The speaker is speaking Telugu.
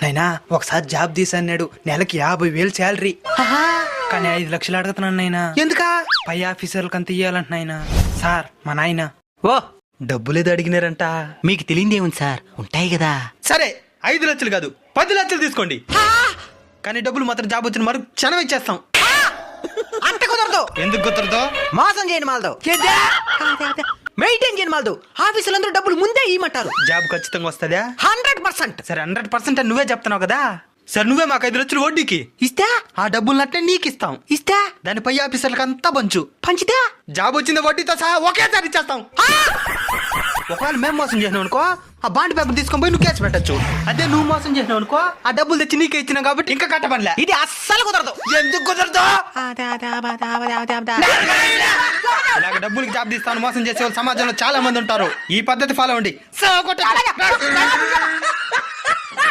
నైనా ఒకసారి జాబ్ తీసన్నాడు, నెలకి 50,000 శాలరీ. కానీ 5 లక్షలు అడుగుతున్నాను నాయనా. ఎందుకా? పై ఆఫీసర్లకు అంత ఇయ్యాలంట నాయనా. సార్ మా నాయన ఓ డబ్బులేదో అడిగినారంట. మీకు తెలియదేముంది సార్, ఉంటాయి కదా. సరే 5 లక్షలు కాదు 10 లక్షలు తీసుకోండి. కానీ డబ్బులు మాత్రం జాబ్ వచ్చిన మరు క్షణం ఇచ్చేస్తాం. అంత కుదరదు. ఎందుకు కుదరదు? మోసం చేయని మాలదు, మెయింటైన్ చేయని మాలదు. ఆఫీసులందరూ డబ్బులు ముందే ఇవ్వమంటారు. జాబ్ ఖచ్చితంగా వస్తుందా? 100%. సరే 100% అని నువ్వే చెప్తున్నావు కదా. సరే నువ్వే మాకు 5 లక్షలు వడ్డీకి ఇస్తా. ఆ డబ్బులు అట్టే నీకు ఇస్తాం. ఇస్తా. దాని పై ఆఫీసర్లకు అంతా పంచు. పంచితే జాబ్ వచ్చింది వడ్డీతో సహా ఒకేసారి ఇచ్చేస్తాం. ఒకవేళ మేము మోసం చేసినావు అనుకో, ఆ బాండ్ పేపర్ తీసుకొని పోయి నువ్వు కేసు పెట్టచ్చు. అదే నువ్వు మోసం చేసినావు అనుకో, ఆ డబ్బులు తెచ్చి నీకే ఇచ్చినావు కాబట్టి ఇంకా కట్టబడలే. ఇది అస్సలు కుదరదు. ఎందుకు కుదరదు? ఇలాగ డబ్బులకి జాబ్ తీస్తాను మోసం చేసే వాళ్ళు సమాజంలో చాలా మంది ఉంటారు. ఈ పద్ధతి ఫాలో అవ్వండి.